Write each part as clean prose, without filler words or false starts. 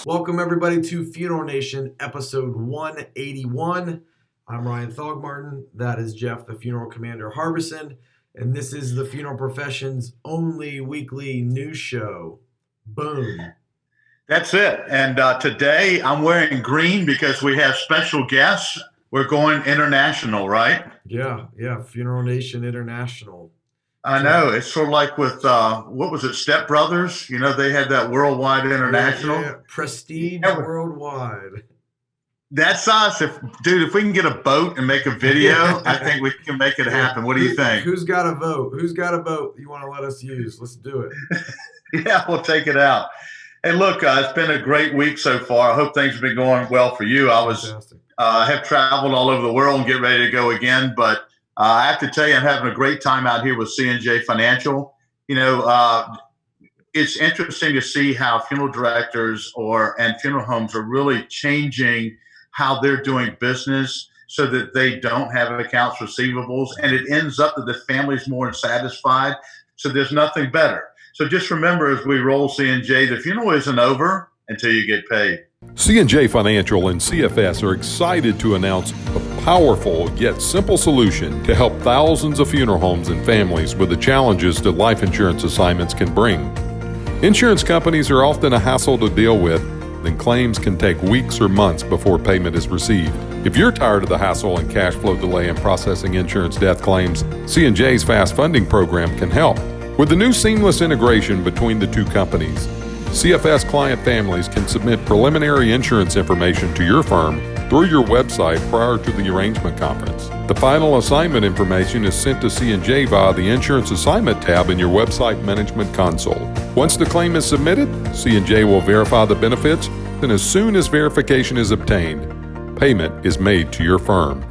Welcome everybody to Funeral Nation episode 181. I'm Ryan Thogmartin. That is Jeff, the funeral commander Harbison, and this is the funeral profession's only weekly news show. Boom. That's it. And today I'm wearing green because we have special guests. We're going international, right? Yeah, Funeral Nation International. I know. It's sort of like with, what was it, Step Brothers? You know, they had that worldwide international. Yeah. Prestige worldwide. That's us. If we can get a boat and make a video, I think we can make it happen. What do you think? Who's got a vote? Who's got a boat you want to let us use? Let's do it. Yeah, we'll take it out. Hey, look, it's been a great week so far. I hope things have been going well for you. I have traveled all over the world and get ready to go again, but I have to tell you, I'm having a great time out here with C&J Financial. You know, it's interesting to see how funeral directors and funeral homes are really changing how they're doing business so that they don't have accounts receivables, and it ends up that the family's more satisfied. So there's nothing better. So just remember, as we roll C&J, the funeral isn't over until you get paid. C&J Financial and CFS are excited to announce a powerful yet simple solution to help thousands of funeral homes and families with the challenges that life insurance assignments can bring. Insurance companies are often a hassle to deal with, and claims can take weeks or months before payment is received. If you're tired of the hassle and cash flow delay in processing insurance death claims, C&J's Fast Funding program can help. With the new seamless integration between the two companies, CFS client families can submit preliminary insurance information to your firm through your website prior to the arrangement conference. The final assignment information is sent to C&J via the Insurance Assignment tab in your website management console. Once the claim is submitted, C&J will verify the benefits, and as soon as verification is obtained, payment is made to your firm,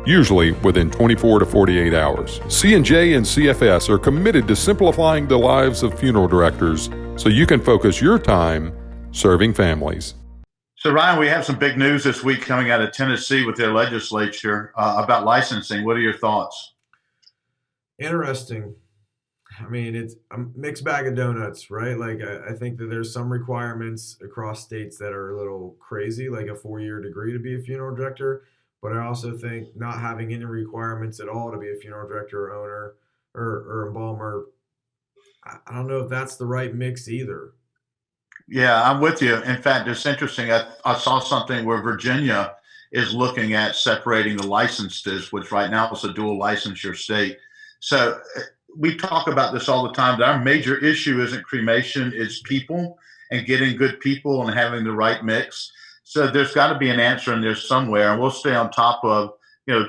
usually within 24 to 48 hours. C&J and CFS are committed to simplifying the lives of funeral directors so you can focus your time serving families. So, Ryan, we have some big news this week coming out of Tennessee with their legislature about licensing. What are your thoughts? Interesting. I mean, it's a mixed bag of donuts, right? Like, I think that there's some requirements across states that are a little crazy, like a 4-year degree to be a funeral director. But I also think not having any requirements at all to be a funeral director or owner or embalmer, I don't know if that's the right mix either. Yeah, I'm with you. In fact, it's interesting. I saw something where Virginia is looking at separating the licenses, which right now is a dual licensure state. So we talk about this all the time, that our major issue isn't cremation, it's people and getting good people and having the right mix. So there's got to be an answer in there somewhere, and we'll stay on top of,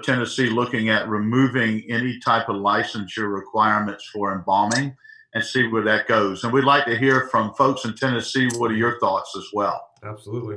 Tennessee looking at removing any type of licensure requirements for embalming and see where that goes. And we'd like to hear from folks in Tennessee. What are your thoughts as well? Absolutely.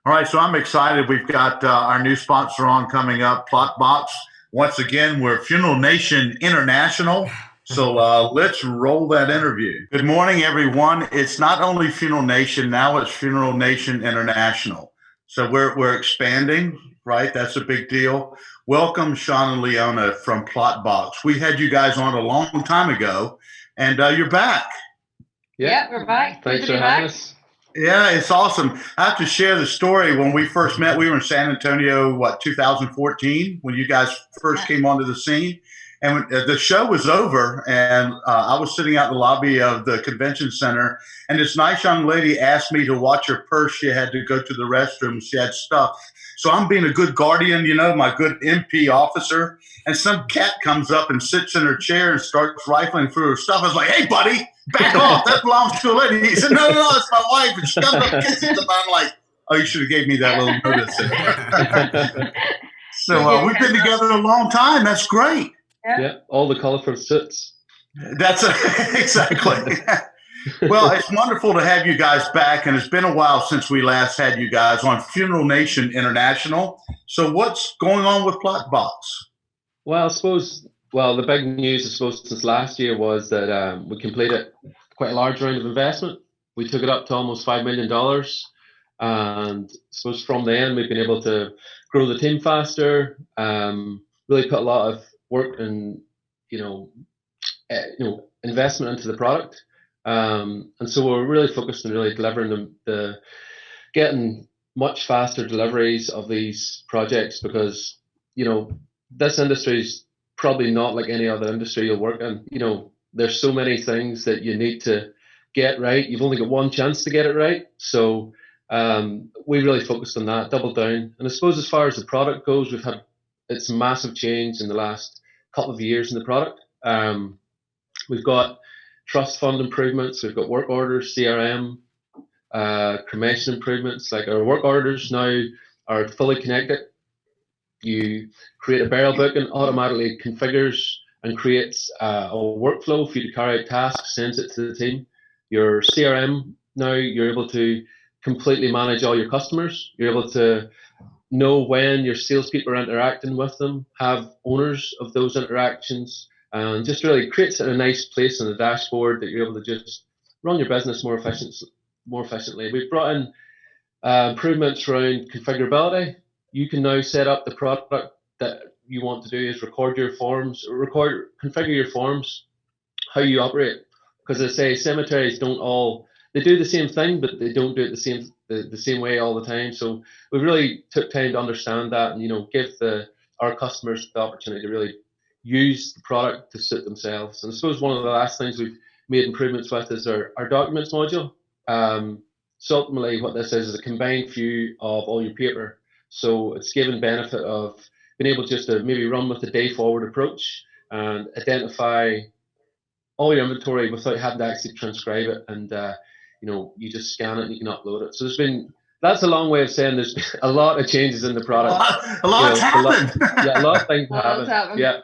All right, so I'm excited. We've got our new sponsor on coming up, PlotBox. Once again, we're Funeral Nation International. So let's roll that interview. Good morning, everyone. It's not only Funeral Nation, now it's Funeral Nation International. So we're expanding, right? That's a big deal. Welcome, Sean and Leona from PlotBox. We had you guys on a long time ago, and you're back. Yeah, we're back. Thanks for having us. Yeah, it's awesome. I have to share the story. When we first met, we were in San Antonio, 2014, when you guys first came onto the scene. And the show was over, and I was sitting out in the lobby of the convention center, and this nice young lady asked me to watch her purse. She had to go to the restroom. She had stuff. So I'm being a good guardian, my good MP officer, and some cat comes up and sits in her chair and starts rifling through her stuff. I was like, hey, buddy, back off. That belongs to a lady. He said, no, it's my wife. And she comes up and kisses him. I'm like, oh, you should have gave me that little notice. So we've been together a long time. That's great. Yeah, all the colorful suits. That's exactly. Well, it's wonderful to have you guys back, and it's been a while since we last had you guys on Funeral Nation International. So what's going on with PlotBox? Well, the big news, I suppose, since last year was that we completed quite a large round of investment. We took it up to almost $5 million. And I suppose from then, we've been able to grow the team faster, really put a lot of work and, investment into the product. And so we're really focused on really delivering the getting much faster deliveries of these projects, because this industry is probably not like any other industry you'll work in. There's so many things that you need to get right. You've only got one chance to get it right. So we really focused on that, doubled down. And I suppose as far as the product goes, we've had it's massive change in the last couple of years in the product. We've got trust fund improvements. We've got work orders, CRM, cremation improvements. Like our work orders now are fully connected. You create a burial book and automatically configures and creates a workflow for you to carry out tasks, sends it to the team. Your CRM now, you're able to completely manage all your customers. You're able to know when your salespeople are interacting with them, have owners of those interactions, and just really creates a nice place on the dashboard that you're able to just run your business more efficiently. We've brought in improvements around configurability. You can now set up the product that you want to do is configure your forms, how you operate. Because I say cemeteries they do the same thing, but they don't do it the same way all the time. So we really took time to understand that and, give our customers the opportunity to really use the product to suit themselves. And I suppose one of the last things we've made improvements with is our documents module. So ultimately what this is a combined view of all your paper. So it's given benefit of being able just to maybe run with the day forward approach and identify all your inventory without having to actually transcribe it. And, you just scan it and you can upload it. So that's a long way of saying there's a lot of changes in the product. A lot's happened. A lot of things happened. Yeah.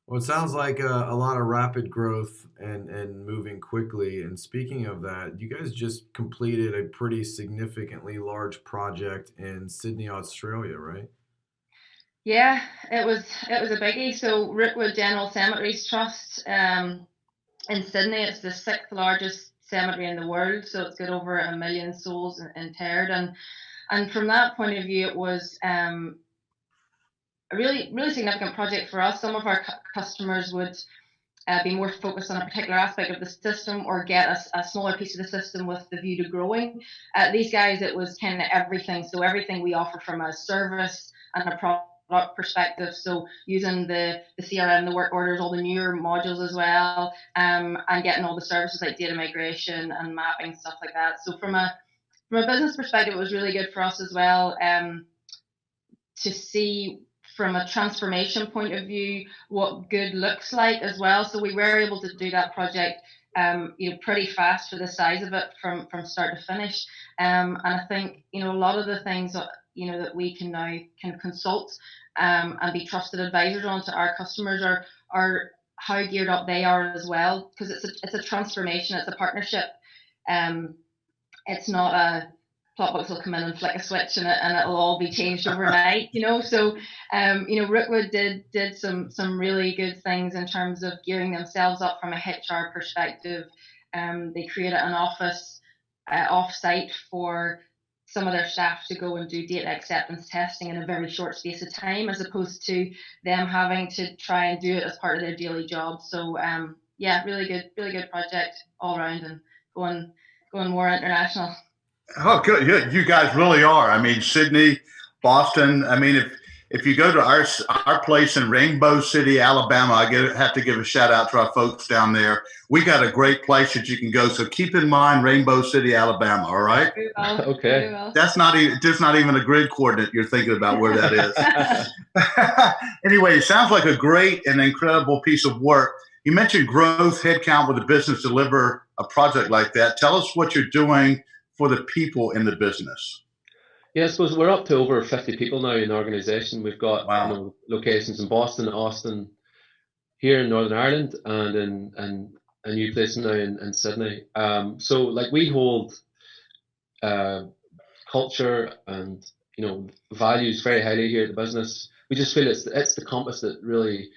Well, it sounds like a lot of rapid growth and moving quickly. And speaking of that, you guys just completed a pretty significantly large project in Sydney, Australia, right? Yeah, it was a biggie. So Rookwood General Cemeteries Trust in Sydney, it's the sixth largest cemetery in the world. So it's got over 1 million souls interred, and from that point of view, it was a really, really significant project for us. Some of our customers would be more focused on a particular aspect of the system or get a smaller piece of the system with the view to growing. These guys, it was kind of everything. So everything we offer from a service and a product perspective. So using the CRM, the work orders, all the newer modules as well, and getting all the services like data migration and mapping, stuff like that. So from a business perspective, it was really good for us as well to see from a transformation point of view what good looks like as well. So we were able to do that project pretty fast for the size of it from start to finish. And I think a lot of the things that we can now consult and be trusted advisors on to our customers are how geared up they are as well, because it's a transformation, it's a partnership. It's not a PlotBox will come in and flick a switch and it'll all be changed overnight, So, Rookwood did some really good things in terms of gearing themselves up from a HR perspective. They created an office off-site for some of their staff to go and do data acceptance testing in a very short space of time, as opposed to them having to try and do it as part of their daily job. So, really good project all around, and going more international. Oh, good. You guys really are. I mean, Sydney, Boston. I mean, if you go to our place in Rainbow City, Alabama, I have to give a shout out to our folks down there. We got a great place that you can go. So keep in mind Rainbow City, Alabama. All right. Okay. That's not even a grid coordinate you're thinking about where that is. Anyway, it sounds like a great and incredible piece of work. You mentioned growth, headcount with a business deliver a project like that. Tell us what you're doing for the people in the business. Yeah, I suppose we're up to over 50 people now in the organization. We've got locations in Boston, Austin, here in Northern Ireland, and in a new place now in Sydney. So like we hold culture and values very highly here at the business. We just feel it's the compass that really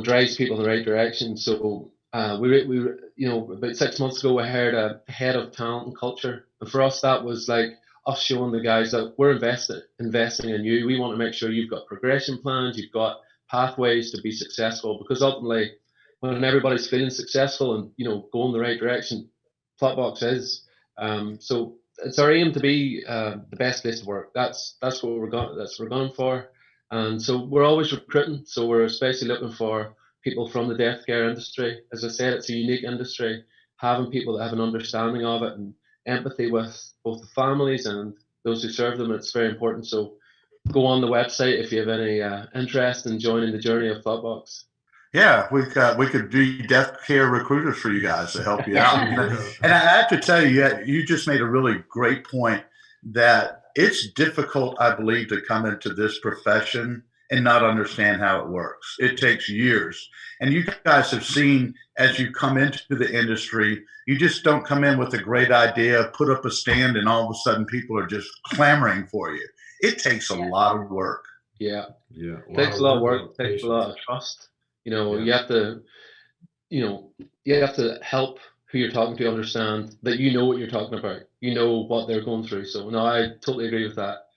drives people in the right direction. So we about 6 months ago we hired a head of talent and culture, and for us that was like us showing the guys that we're investing in you. We want to make sure you've got progression plans, you've got pathways to be successful, because ultimately when everybody's feeling successful and going the right direction, PlotBox is. So it's our aim to be the best place to work. That's what we're going for, and so we're always recruiting. So we're especially looking for people from the death care industry. As I said, it's a unique industry. Having people that have an understanding of it and empathy with both the families and those who serve them, it's very important. So go on the website if you have any interest in joining the journey of PlotBox. Yeah, we could be death care recruiters for you guys to help you out. Yeah. And I have to tell you, you just made a really great point that it's difficult, I believe, to come into this profession and not understand how it works. It takes years. And you guys have seen as you come into the industry, you just don't come in with a great idea, put up a stand, and all of a sudden people are just clamoring for you. It takes a lot of work. Yeah. Yeah. Takes a lot of work, takes a lot of trust. You have to, you have to help who you're talking to understand that you know what you're talking about. You know what they're going through. So no, I totally agree with that.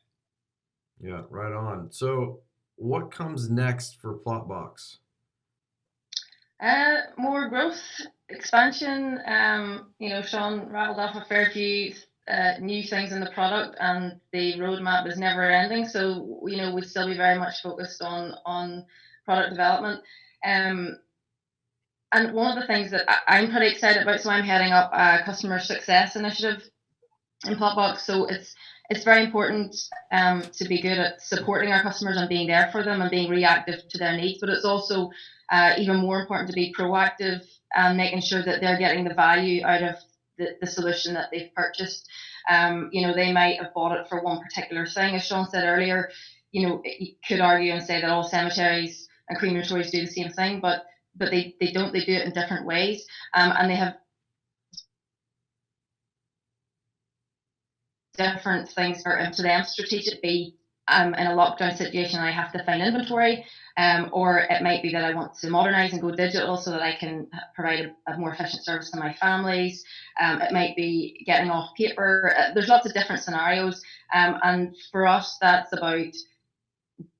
Yeah, right on. So what comes next for PlotBox? More growth, expansion. Sean rattled off a fair few new things in the product, and the roadmap is never ending. So we'd still be very much focused on product development. And one of the things that I'm pretty excited about, so I'm heading up a customer success initiative in PlotBox. So it's very important to be good at supporting our customers and being there for them and being reactive to their needs. But it's also even more important to be proactive and making sure that they're getting the value out of the solution that they've purchased. They might have bought it for one particular thing. As Sean said earlier, you could argue and say that all cemeteries and crematories do the same thing, but they don't. They do it in different ways, and they have different things for to them strategic. Be in a lockdown situation, I have to find inventory, or it might be that I want to modernize and go digital so that I can provide a more efficient service to my families. It might be getting off paper. There's lots of different scenarios, and for us, that's about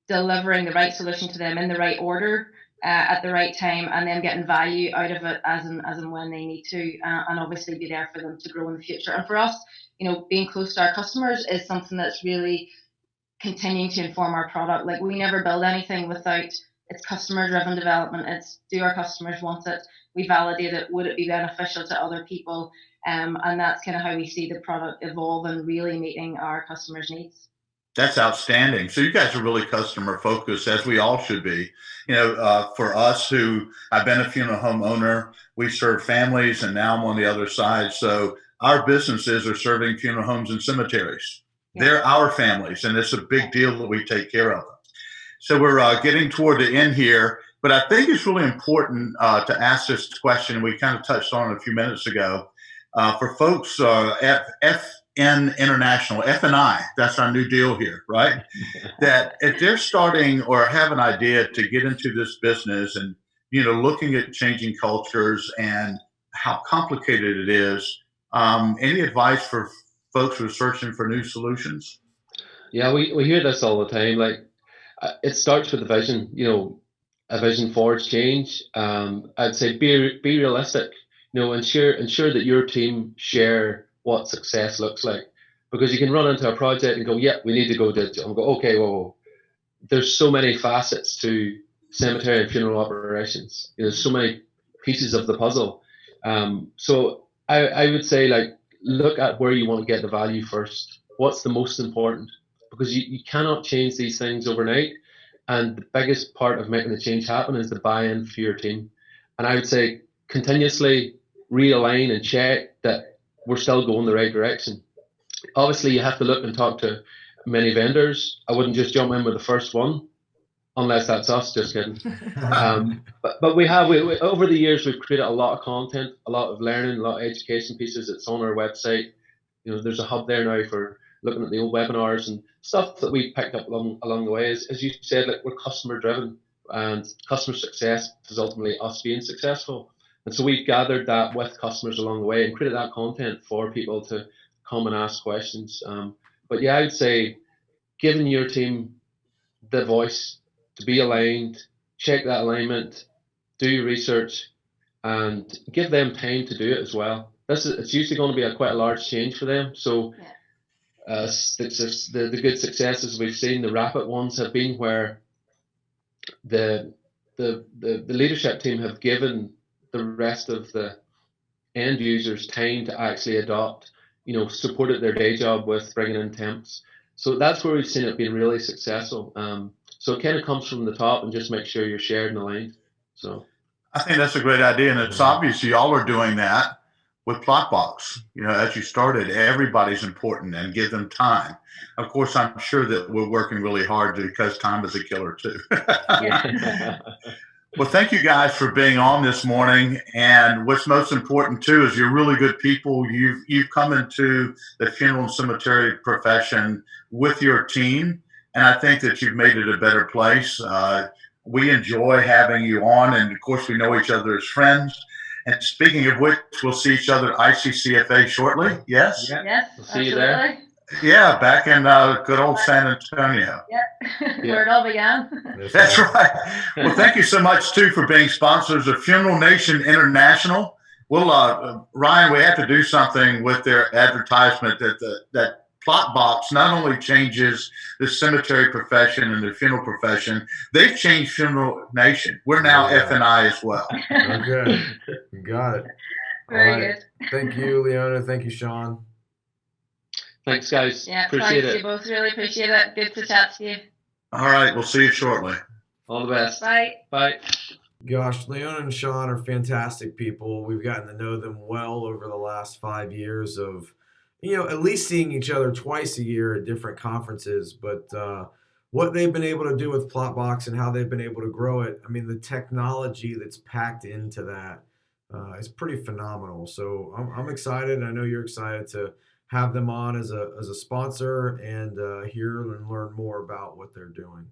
delivering the right solution to them in the right order. At the right time, and then getting value out of it as and when they need to, and obviously be there for them to grow in the future. And for us, being close to our customers is something that's really continuing to inform our product. Like, we never build anything without it's customer-driven development. It's, do our customers want it? We validate it. Would it be beneficial to other people? And that's kind of how we see the product evolve and really meeting our customers' needs. That's outstanding. So you guys are really customer focused, as we all should be. For us who I've been a funeral home owner, we serve families, and now I'm on the other side. So our businesses are serving funeral homes and cemeteries. Yeah. They're our families, and it's a big deal that we take care of them. So we're getting toward the end here, but I think it's really important to ask this question. We kind of touched on it a few minutes ago. For folks, FN International, F&I, that's our new deal here, right? That if they're starting or have an idea to get into this business and, looking at changing cultures and how complicated it is, any advice for folks who are searching for new solutions? Yeah, we hear this all the time. Like, it starts with a vision, a vision for change. I'd say be realistic, ensure that your team share what success looks like, because you can run into a project and go, yeah, we need to go digital, and go, okay, well, there's so many facets to cemetery and funeral operations. There's so many pieces of the puzzle. So I would say, like, look at where you want to get the value first. What's the most important? Because you cannot change these things overnight. And the biggest part of making the change happen is the buy-in for your team. And I would say continuously realign and check that we're still going the right direction. Obviously, you have to look and talk to many vendors. I wouldn't just jump in with the first one, unless that's us. Just kidding. But we over the years, we've created a lot of content, a lot of learning, a lot of education pieces. It's on our website. There's a hub there now for looking at the old webinars and stuff that we picked up along the way. As you said, like, we're customer driven, and customer success is ultimately us being successful. And so we've gathered that with customers along the way and created that content for people to come and ask questions. But yeah, I would say giving your team the voice to be aligned, check that alignment, do your research, and give them time to do it as well. It's usually going to be quite a large change for them. So the good successes we've seen, the rapid ones, have been where the leadership team have given the rest of the end users time to actually adopt, supported their day job with bringing in temps. So that's where we've seen it being really successful. So it kind of comes from the top and just make sure you're shared and aligned. So I think that's a great idea, and it's obvious y'all are doing that with PlotBox. As you started, everybody's important, and give them time. Of course, I'm sure that we're working really hard because time is a killer too. Well, thank you guys for being on this morning. And what's most important too is you're really good people. You've come into the funeral and cemetery profession with your team, and I think that you've made it a better place. We enjoy having you on, and of course, we know each other as friends. And speaking of which, we'll see each other at ICCFA shortly. Yes? Yes, we'll see you there. Yeah, back in good old San Antonio. Where it all began. That's right. Well, thank you so much, too, for being sponsors of Funeral Nation International. Well, Ryan, we have to do something with their advertisement that PlotBox not only changes the cemetery profession and the funeral profession, they've changed Funeral Nation. We're now F&I as well. Okay, got it. Very good. Thank you, Leona. Thank you, Sean. Thanks, guys. Yeah, appreciate thanks it. you both. Really appreciate it. Good to chat to you. All right, we'll see you shortly. All the best. Bye. Bye. Gosh, Leona and Sean are fantastic people. We've gotten to know them well over the last 5 years of, at least seeing each other twice a year at different conferences. But what they've been able to do with PlotBox and how they've been able to grow it, I mean, the technology that's packed into that is pretty phenomenal. So I'm excited. I know you're excited to have them on as a sponsor and hear and learn more about what they're doing.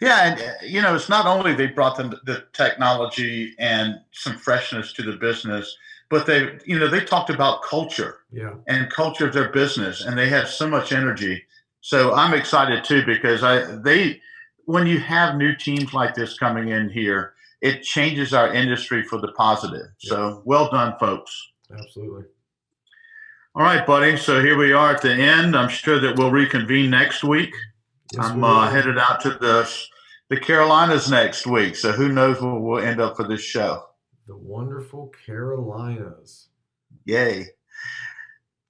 Yeah, and it's not only they brought the technology and some freshness to the business, but they talked about culture and culture of their business, and they have so much energy. So I'm excited too, because when you have new teams like this coming in here, it changes our industry for the positive. So well done, folks. Absolutely. All right, buddy. So here we are at the end. I'm sure that we'll reconvene next week. Yes, I'm headed out to the Carolinas next week. So who knows where we'll end up for this show. The wonderful Carolinas. Yay.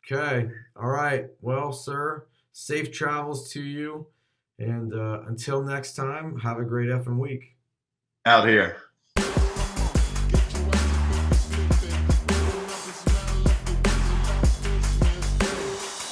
Okay. All right. Well, sir, safe travels to you. And until next time, have a great effing week. Out here.